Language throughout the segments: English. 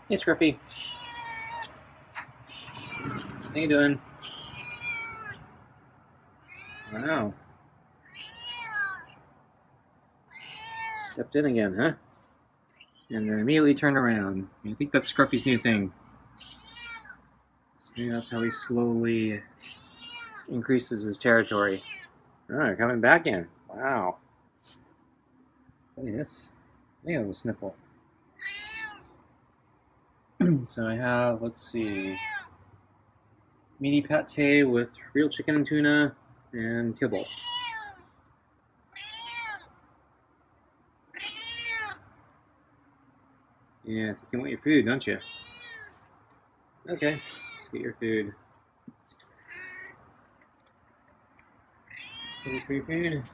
Hey, Scruffy. How you doing? Wow. Stepped in again, huh? And then immediately turned around. I think that's Scruffy's new thing. So maybe that's how he slowly increases his territory. Alright, coming back in. Wow. Look at this. I think it was a sniffle. So I have, let's see, meaty pate with real chicken and tuna and kibble. Yeah, you want your food, don't you? Okay, let's get your food. Ready for your food?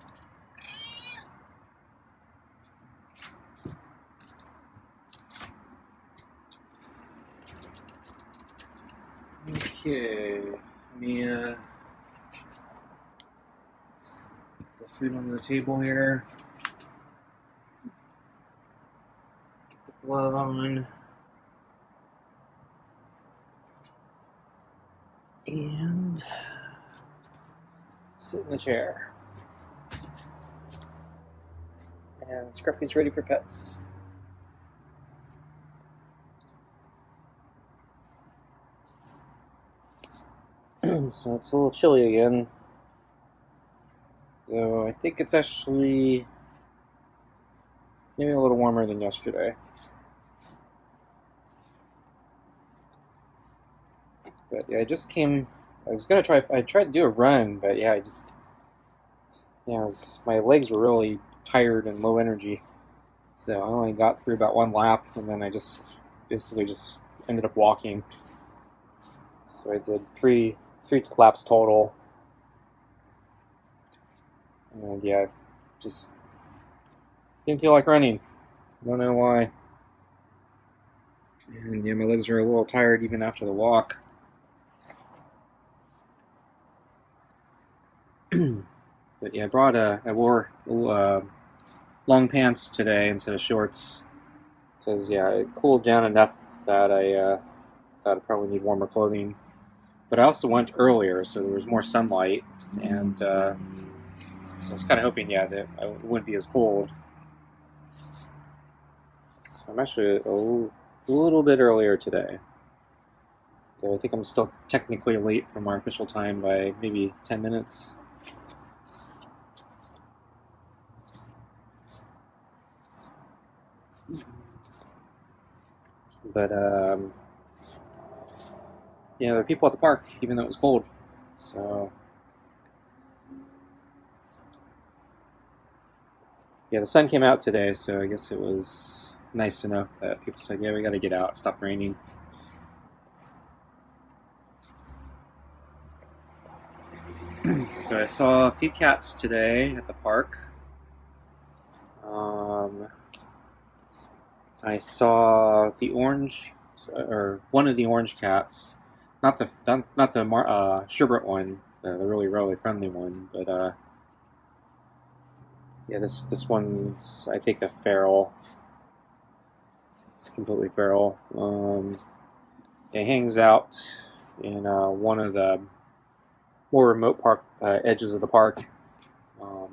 Okay, let me put the food on the table here. Put the glove on. And sit in the chair. And Scruffy's ready for pets. So it's a little chilly again. So I think it's actually maybe a little warmer than yesterday. But yeah, I just came. I tried to do a run, but yeah, my legs were really tired and low energy. So I only got through about one lap, and then I just basically just ended up walking. So I did three laps total. And yeah, just didn't feel like running. I don't know why. And yeah, my legs are a little tired even after the walk. But yeah, I wore long pants today instead of shorts. Because yeah, it cooled down enough that I thought I'd probably need warmer clothing. But I also went earlier, so there was more sunlight. And so I was kind of hoping, yeah, that it wouldn't be as cold. So I'm actually a little bit earlier today. So I think I'm still technically late from our official time by maybe 10 minutes. But yeah, there were people at the park, even though it was cold. So yeah, the sun came out today, so I guess it was nice enough that people said, "Yeah, we got to get out. It stopped raining." So I saw a few cats today at the park. I saw the orange, or one of the orange cats, not the sherbet one, the really friendly one, but yeah, this one's I think a feral, completely feral. It hangs out in one of the more remote park edges of the park.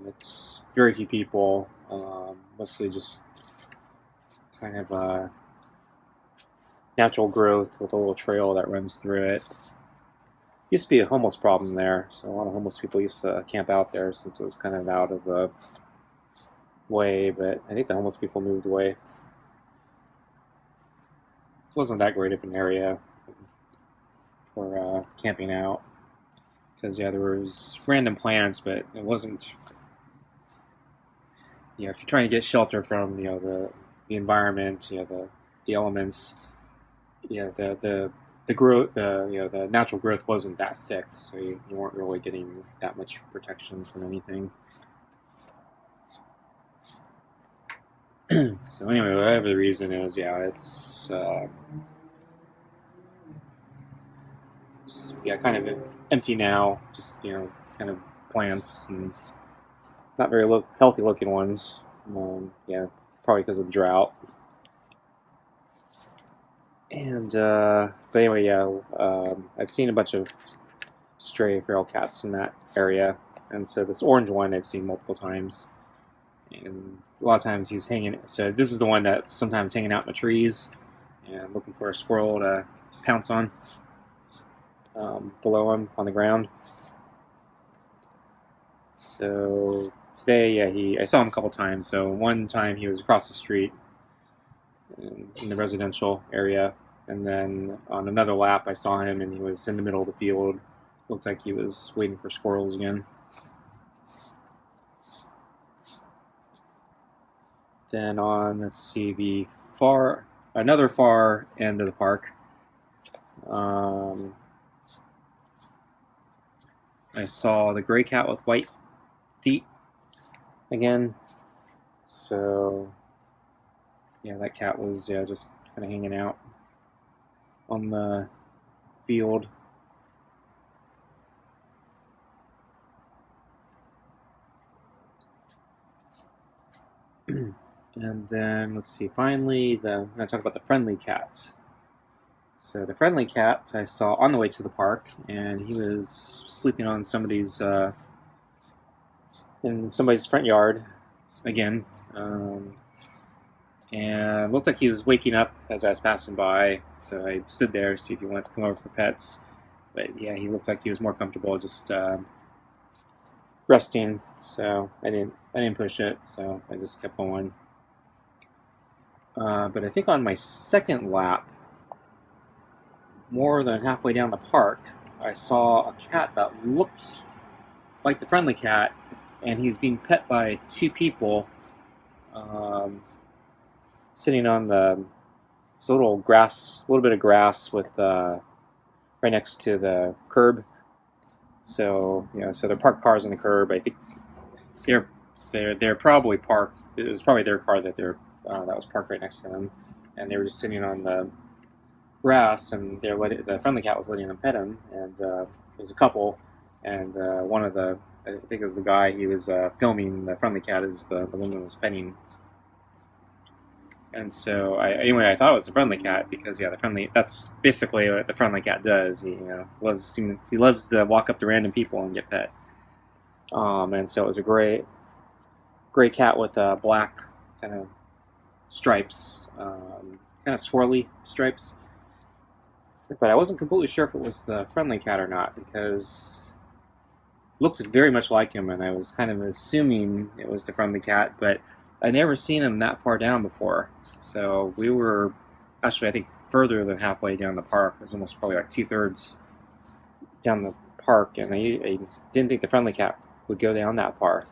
It's very few people, mostly just kind of natural growth with a little trail that runs through it. Used to be a homeless problem there, so a lot of homeless people used to camp out there since it was kind of out of the way, but I think the homeless people moved away. It wasn't that great of an area for camping out, because yeah, there was random plants, but it wasn't. If you're trying to get shelter from the environment, the elements, the growth, the natural growth wasn't that thick, so you weren't really getting that much protection from anything. So anyway, whatever the reason is, yeah, it's just, kind of empty now. Just kind of plants and not very healthy looking ones. Yeah, probably because of the drought. And but anyway, yeah, I've seen a bunch of stray feral cats in that area, and so this orange one I've seen multiple times, and a lot of times he's hanging. So this is the one that's sometimes hanging out in the trees and looking for a squirrel to pounce on below him on the ground. So today, yeah, I saw him a couple times. So one time he was across the street in the residential area, and then on another lap I saw him and he was in the middle of the field. Looked like he was waiting for squirrels again. Then on, let's see, another far end of the park, I saw the gray cat with white feet again. So yeah, that cat was just kind of hanging out on the field. And then let's see. Finally, I'm going to talk about the friendly cat. So the friendly cat I saw on the way to the park, and he was sleeping on somebody's in somebody's front yard again. And it looked like he was waking up as I was passing by, so I stood there to see if he wanted to come over for pets. But yeah, he looked like he was more comfortable just resting, so I didn't push it, so I just kept going. But I think on my second lap, more than halfway down the park, I saw a cat that looked like the friendly cat, and he's being pet by two people. Sitting on this little bit of grass with right next to the curb. So so they're parked cars on the curb. I think they're probably parked. It was probably their car that was parked right next to them, and they were just sitting on the grass, and the friendly cat was letting them pet him. And it was a couple, and one of the I think it was the guy he was filming the friendly cat as the woman was petting. And so I thought it was a friendly cat because that's basically what the friendly cat does. He loves to walk up to random people and get pet. And so it was a gray cat with black kind of stripes, kind of swirly stripes. But I wasn't completely sure if it was the friendly cat or not because it looked very much like him, and I was kind of assuming it was the friendly cat, but I'd never seen him that far down before. So we were actually, I think, further than halfway down the park. It was almost probably like 2/3 down the park, and I didn't think the friendly cat would go down that far.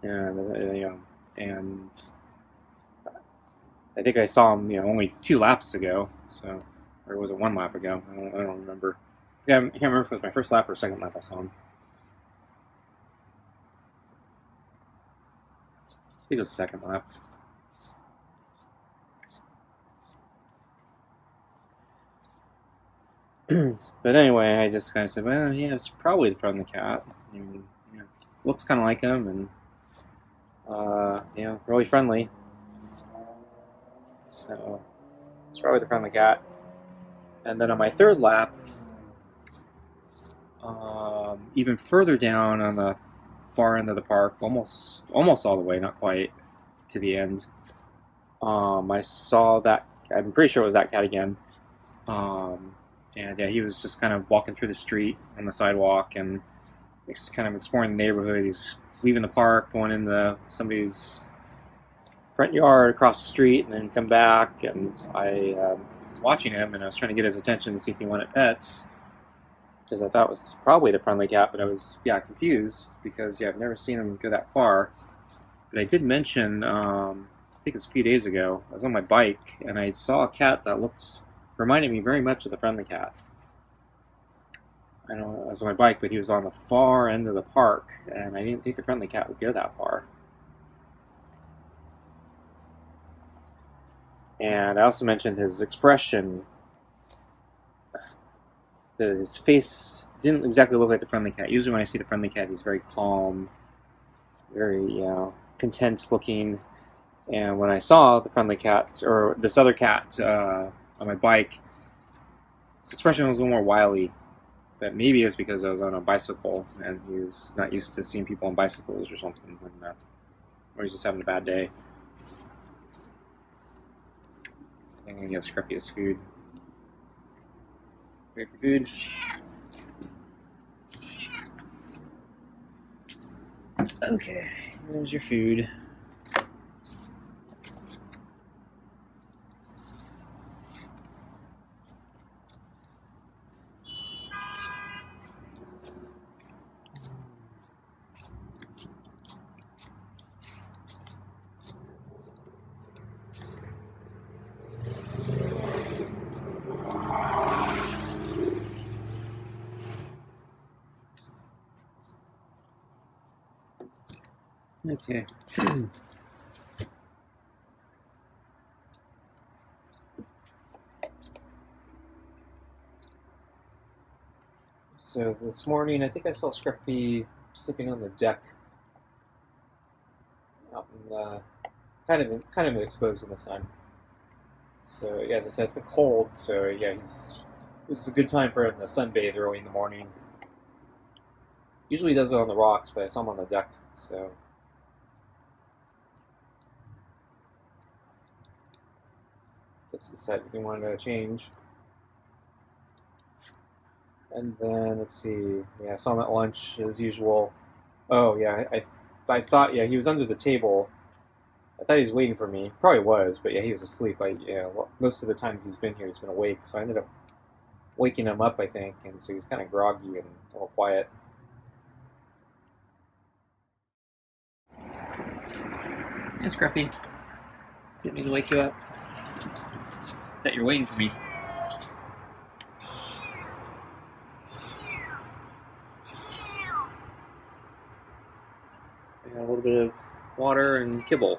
And I think I saw him, only 2 laps ago. So, or was it 1 lap ago? I don't remember. I can't remember if it was my first lap or second lap I saw him. I think it was the second lap. But anyway, I just kind of said, well, yeah, it's probably the friendly cat. And, looks kind of like him, and really friendly. So it's probably the friendly cat. And then on my third lap, even further down on the far end of the park, almost all the way, not quite to the end, I saw that. I'm pretty sure it was that cat again. And yeah, he was just kind of walking through the street on the sidewalk and kind of exploring the neighborhood. He's leaving the park, going into somebody's front yard, across the street, and then come back. And I was watching him, and I was trying to get his attention to see if he wanted pets, because I thought it was probably the friendly cat, but I was confused because I've never seen him go that far. But I did mention, I think it was a few days ago, I was on my bike and I saw a cat that reminded me very much of the friendly cat. I was on my bike, but he was on the far end of the park, and I didn't think the friendly cat would go that far. And I also mentioned his expression. His face didn't exactly look like the friendly cat. Usually when I see the friendly cat, he's very calm, very content looking. And when I saw the friendly cat, or this other cat on my bike, his expression was a little more wily. But maybe it was because I was on a bicycle and he was not used to seeing people on bicycles or something, or he's just having a bad day. So I'm gonna give Scruffy his food. Wait for food. Okay, here's your food. Okay. So this morning, I think I saw Scruffy sleeping on the deck, out in, kind of exposed in the sun. So yeah, as I said, it's been cold. So yeah, this is a good time for him to sunbathe early in the morning. Usually he does it on the rocks, but I saw him on the deck. So guess he decided he wanted to change. And then let's see. Yeah, I saw him at lunch as usual. Oh yeah, I thought he was under the table. I thought he was waiting for me. Probably was, but yeah, he was asleep. Most of the times he's been here, he's been awake. So I ended up waking him up, I think, and so he's kind of groggy and a little quiet. Hey, Scruffy. Didn't mean to wake you up. Bet you're waiting for me. I got a little bit of water and kibble.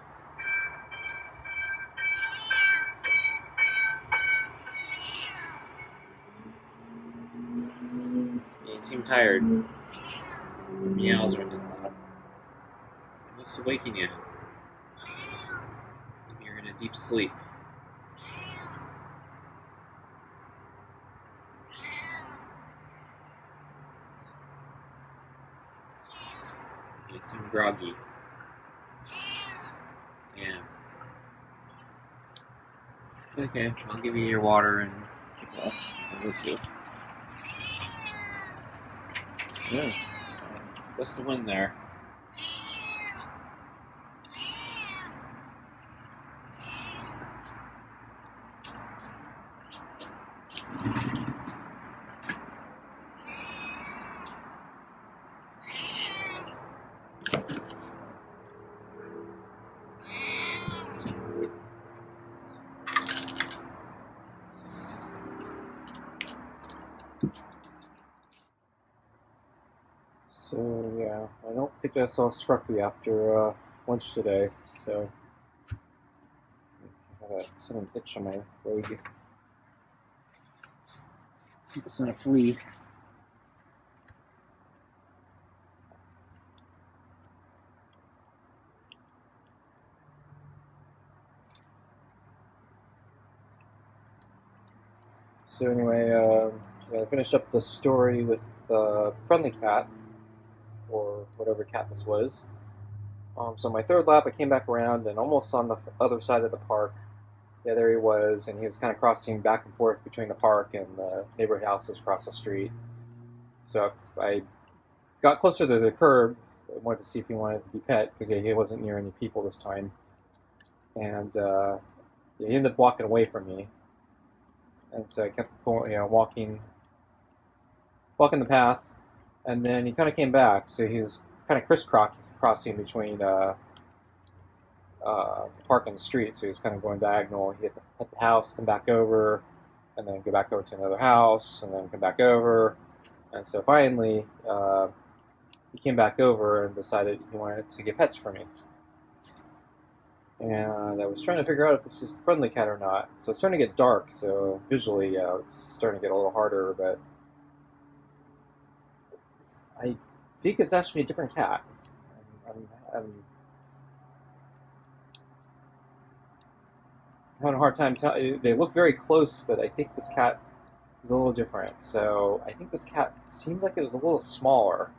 Yeah, you seem tired. Your meows are a bit loud. I must awaken you. Maybe you're in a deep sleep. You seem groggy. Yeah. Okay, I'll give you your water and kibble. Yeah. Gust of wind there. So yeah, I don't think I saw Scruffy after lunch today. So I got a sudden itch on my leg. It's in a flea. So anyway, I finished up the story with the friendly cat, or whatever cat this was. So my third lap, I came back around and almost on the other side of the park. Yeah, there he was, and he was kind of crossing back and forth between the park and the neighborhood houses across the street. So if I got closer to the curb, I wanted to see if he wanted to be pet, because he wasn't near any people this time. And he ended up walking away from me. And so I kept going, walking the path, and then he kind of came back. So he was kind of crisscrossing between the park and the street. So he was kind of going diagonal. He hit the house, come back over, and then go back over to another house, and then come back over. And so finally, he came back over and decided he wanted to get pets for me. And I was trying to figure out if this is a friendly cat or not. So it's starting to get dark, so visually it's starting to get a little harder, but I think it's actually a different cat. I'm having a hard time telling. They look very close, but I think this cat is a little different. So I think this cat seemed like it was a little smaller.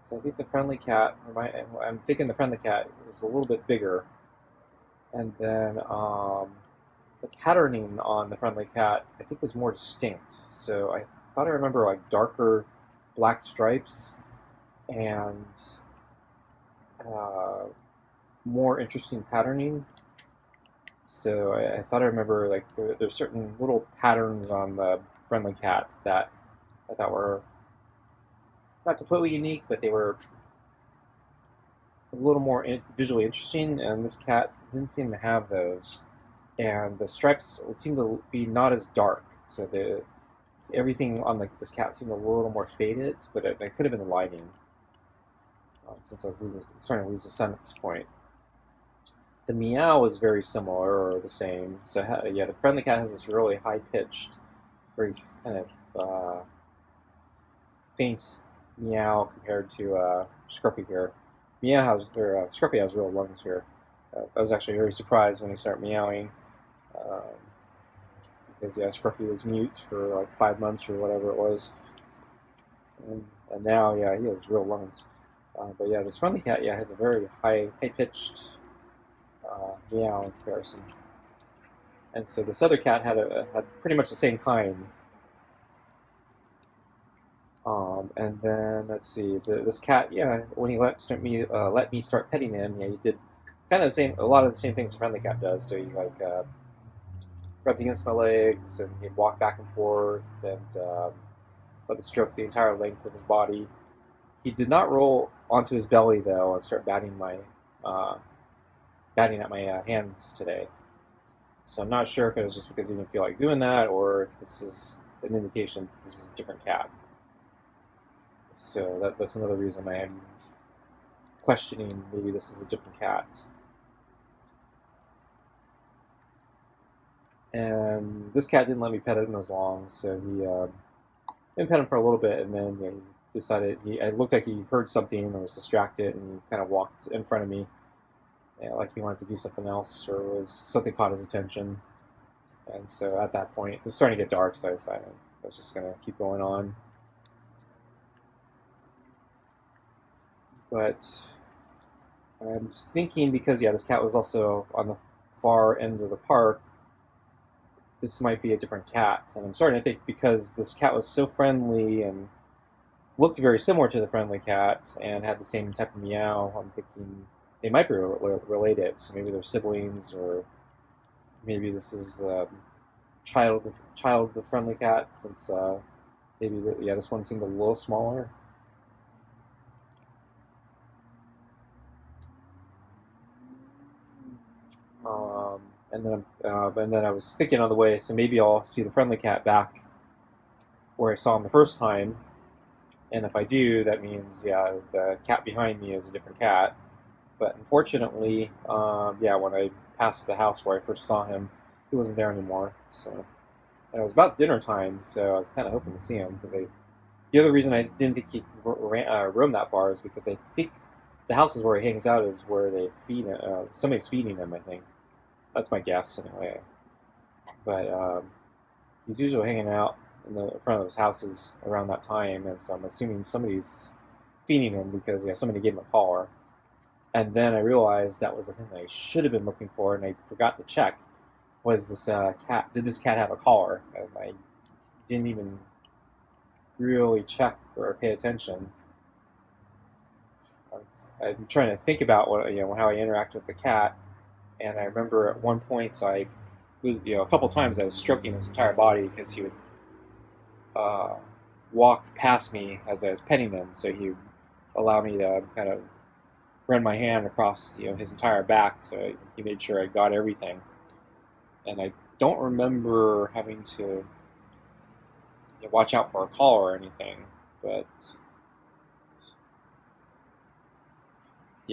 So I think the friendly cat, I'm thinking the friendly cat was a little bit bigger. And then the patterning on the friendly cat, I think, was more distinct. So I thought I remember like darker black stripes and more interesting patterning. So I thought I remember like there's certain little patterns on the friendly cat that I thought were not completely unique, but they were a little more visually interesting, and this cat didn't seem to have those. And the stripes seem to be not as dark, so everything on this cat seemed a little more faded, but it could have been the lighting, since I was starting to lose the sun at this point. The meow was very similar or the same. So yeah, the friendly cat has this really high-pitched, very kind of faint meow compared to Scruffy here. Scruffy has real lungs here. I was actually very surprised when he started meowing, because yeah, Scruffy was mute for like 5 months or whatever it was, and now yeah, he has real lungs. But yeah, this friendly cat has a very high-pitched meow in comparison. And so this other cat had pretty much the same kind. And then let's see, this cat, when he let me start petting him, he did kind of a lot of the same things the friendly cat does. So he like rubbed against my legs, and he'd walk back and forth, and let me stroke the entire length of his body. He did not roll onto his belly though and start batting at my hands today. So I'm not sure if it was just because he didn't feel like doing that, or if this is an indication that this is a different cat. So that's another reason I am questioning maybe this is a different cat. And this cat didn't let me pet him as long, so he didn't pet him for a little bit, and then he decided, it looked like he heard something and was distracted, and he kind of walked in front of me, like he wanted to do something else, or something caught his attention. And so at that point, it was starting to get dark, so I decided I was just going to keep going on. But I'm thinking, because this cat was also on the far end of the park, this might be a different cat. And I'm starting to think, because this cat was so friendly and looked very similar to the friendly cat and had the same type of meow, I'm thinking they might be related. So maybe they're siblings, or maybe this is child of the friendly cat, since maybe this one seemed a little smaller. And then I was thinking on the way, so maybe I'll see the friendly cat back where I saw him the first time, and if I do, that means the cat behind me is a different cat. But unfortunately, when I passed the house where I first saw him, he wasn't there anymore. So, and it was about dinner time, so I was kind of hoping to see him, because the other reason I didn't think he roamed that far is because I think the houses where he hangs out is where they feed him. Somebody's feeding him, I think. That's my guess, anyway. But he's usually hanging out in the front of those houses around that time, and so I'm assuming somebody's feeding him, because somebody gave him a collar. And then I realized that was the thing that I should have been looking for, and I forgot to check. Was this cat? Did this cat have a collar? And I didn't even really check or pay attention. I'm trying to think about how I interact with the cat, and I remember at one point a couple times I was stroking his entire body, because he would walk past me as I was petting him, so he would allow me to kind of run my hand across his entire back, so he made sure I got everything. And I don't remember having to watch out for a collar or anything, but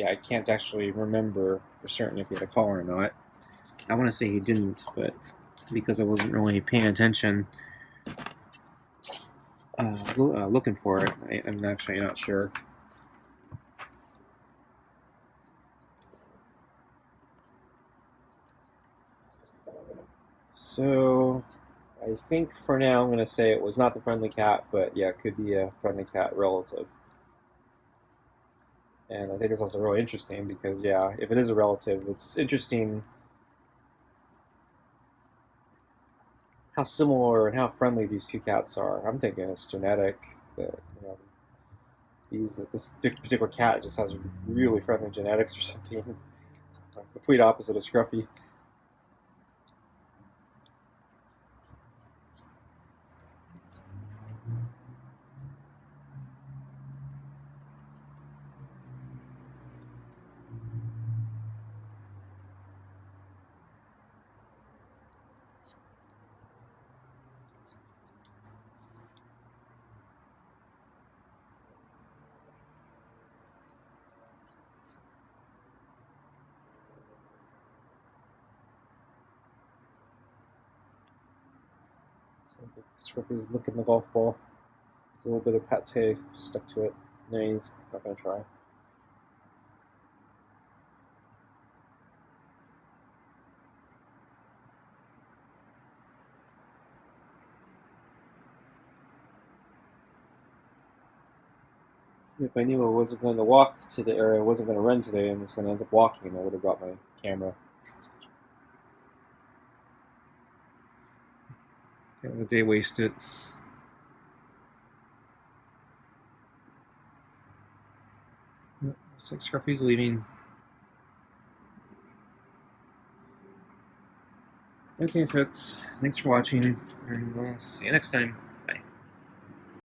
I can't actually remember for certain if he had a collar or not. I want to say he didn't, but because I wasn't really paying attention, looking for it, I'm actually not sure. So I think for now I'm going to say it was not the friendly cat, but yeah, it could be a friendly cat relative. And I think it's also really interesting because, yeah, if it is a relative, it's interesting how similar and how friendly these two cats are. I'm thinking it's genetic. That this particular cat just has really friendly genetics or something. Complete opposite of Scruffy. So Scruffy's licking the golf ball. A little bit of pate stuck to it. No, he's not going to try. If I knew I wasn't going to walk to the area, I wasn't going to run today, and was going to end up walking, I would have brought my camera. A day wasted. Looks like Scruffy's leaving. Okay, folks. Thanks for watching, and we'll see you next time.